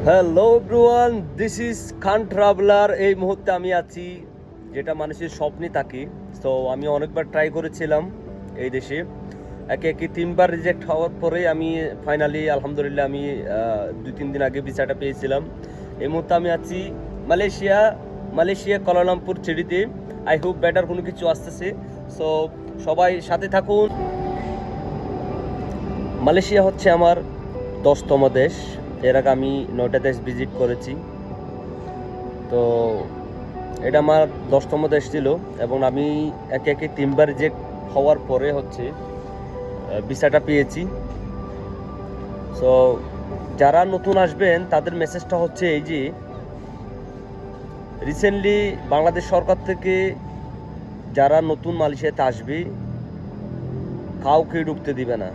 Hello everyone, this is Khan traveller. এই মুহূর্তে আমি আছি যেটা মানুষের স্বপ্নে থাকি। সো আমি অনেকবার ট্রাই করেছিলাম এই দেশে, একে একে 3বার রিজেক্ট হওয়ার পরে আমি ফাইনালি আলহামদুলিল্লাহ আমি 2-3 দিন আগে ভিসাটা পেয়েছিলাম। এই মুহূর্তে আমি আছি মালয়েশিয়া কুয়ালালামপুর চিড়িতে। আই হোপ বেটার কোনো কিছু আসতেছে। সো সবাই সাথে থাকুন। মালয়েশিয়া হচ্ছে আমার 10তম দেশ। এর আগে আমি 9টা দেশ ভিজিট করেছি। তো এটা আমার 10তম দেশ ছিল এবং আমি একে একে 3বার রিজেক্ট হওয়ার পরে হচ্ছে ভিসাটা পেয়েছি। সো যারা নতুন আসবেন তাদের মেসেজটা হচ্ছে এই যে, রিসেন্টলি বাংলাদেশ সরকার থেকে যারা নতুন মালয়েশিয়াতে আসবে কাউকে ঢুকতে দিবে না।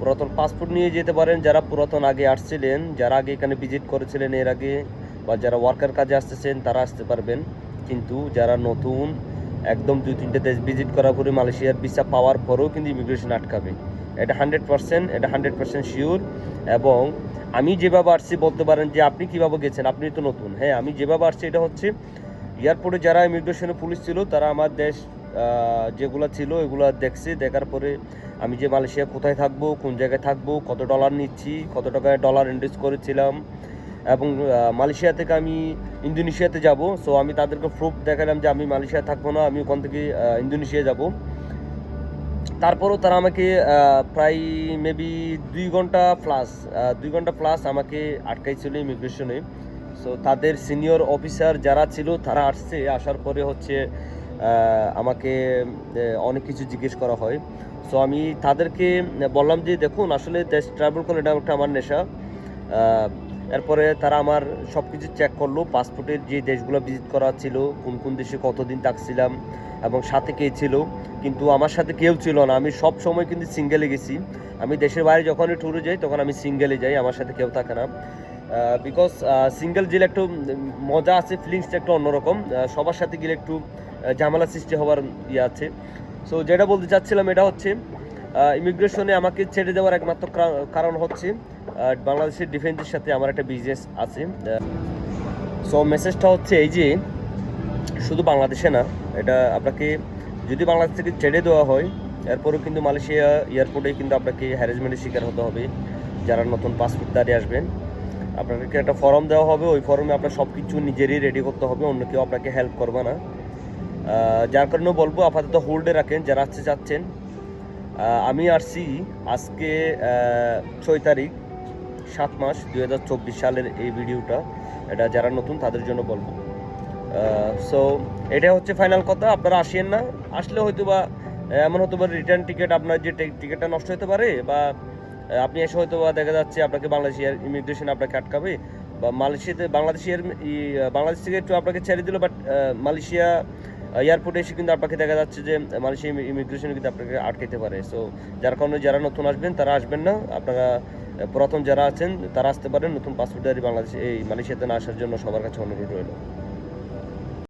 পুরাতন পাসপোর্ট নিয়ে যেতে পারেন যারা পুরাতন আগে আসছিলেন, যারা আগে এখানে ভিজিট করেছিলেন এর আগে, বা যারা ওয়ার্কার কাজে আসতেছেন তারা আসতে পারবেন। কিন্তু যারা নতুন একদম 2-3টে দেশ ভিজিট করার পরে মালয়েশিয়ার ভিসা পাওয়ার পরেও কিন্তু ইমিগ্রেশন আটকাবে। এটা 100% শিওর। এবং আমি যেভাবে আসছি বলতে পারেন যে আপনি কীভাবে গেছেন, আপনি তো নতুন। হ্যাঁ, আমি যেভাবে আসছি এটা হচ্ছে এয়ারপোর্টে যারা ইমিগ্রেশনের পুলিশ ছিল তারা আমার দেশ যেগুলো ছিল এগুলো দেখছে। দেখার পরে আমি যে মালয়েশিয়া কোথায় থাকবো, কোন জায়গায় থাকবো, কত ডলার নিচ্ছি, কত টাকায় ডলার ইনভেস্ট করেছিলাম, এবং মালয়েশিয়া থেকে আমি ইন্দোনেশিয়াতে যাব। সো আমি তাদেরকে প্রুফ দেখালাম যে আমি মালয়েশিয়া থাকবো না, আমি ওখান থেকে ইন্দোনেশিয়া যাব। তারপরও তারা আমাকে প্রায় মেবি 2 ঘন্টা প্লাস আমাকে আটকাইছিল ইমিগ্রেশনে। সো তাদের সিনিয়র অফিসার যারা ছিল তারা আসছে, আসার পরে হচ্ছে আমাকে অনেক কিছু জিজ্ঞেস করা হয়। সো আমি তাদেরকে বললাম যে দেখুন, আসলে দেশ ট্রাভেল করলে এটা একটা আমার নেশা। এরপরে তারা আমার সব কিছু চেক করলো, পাসপোর্টের যে দেশগুলো ভিজিট করা ছিল, কোন কোন দেশে কতদিন থাকছিলাম এবং সাথে কে ছিল। কিন্তু আমার সাথে কেউ ছিল না, আমি সব সময় কিন্তু সিঙ্গেলে গেছি। আমি দেশের বাইরে যখনই ট্যুরে যাই তখন আমি সিঙ্গেলে যাই, আমার সাথে কেউ থাকে না। বিকজ সিঙ্গেল গেলে একটু মজা আছে, ফিলিংসটা একটু অন্যরকম। সবার সাথে গেলে একটু ঝামেলা সৃষ্টি হওয়ার ইয়ে আছে। সো যেটা বলতে চাচ্ছিলাম এটা হচ্ছে, ইমিগ্রেশনে আমাকে ছেড়ে দেওয়ার একমাত্র কারণ হচ্ছে বাংলাদেশের ডিফেন্সের সাথে আমার একটা বিজনেস আছে। সো মেসেজটা হচ্ছে এই যে, শুধু বাংলাদেশে না, এটা আপনাকে যদি বাংলাদেশ থেকে ছেড়ে দেওয়া হয় এরপরেও কিন্তু মালয়েশিয়া এয়ারপোর্টে কিন্তু আপনাকে হ্যারাসমেন্টের শিকার হতে হবে। যারা নতুন পাসপোর্ট দাঁড়িয়ে আসবেন আপনাদেরকে একটা ফর্ম দেওয়া হবে, ওই ফর্মে আপনার সব কিছু নিজেরই রেডি করতে হবে, অন্য কেউ আপনাকে হেল্প করবে না। যার কারণে বলবো আপাতত হোল্ডে রাখেন যারা আসতে চাচ্ছেন। আমি আসছি আজকে 6 তারিখ 7 মাস 2024 সালের এই ভিডিওটা, এটা যারা নতুন তাদের জন্য বলবো। সো এটা হচ্ছে ফাইনাল কথা। আপনারা আসেন না, আসলে হয়তো বা এমন হতে পারে রিটার্ন টিকিট, আপনার যে টিকিটটা নষ্ট হতে পারে, বা আপনি এসে হয়তো বা দেখা যাচ্ছে আপনাকে বাংলাদেশের ইমিগ্রেশন আপনাকে আটকাবে, বা বাংলাদেশ থেকে একটু আপনাকে ছেড়ে দিল, বাট মালয়েশিয়া এয়ারপোর্টে এসে কিন্তু আপনাকে দেখা যাচ্ছে যে মালয়েশিয়া ইমিগ্রেশন কিন্তু আপনাকে আটকাতে পারে। সো যার কারণে যারা নতুন আসবেন তারা আসবেন না, আপনারা পুরাতন যারা আছেন তারা আসতে পারেন। নতুন পাসপোর্টধারী বাংলাদেশে এই মালয়েশিয়াতে না আসার জন্য সবার কাছে অনুরোধ রইল।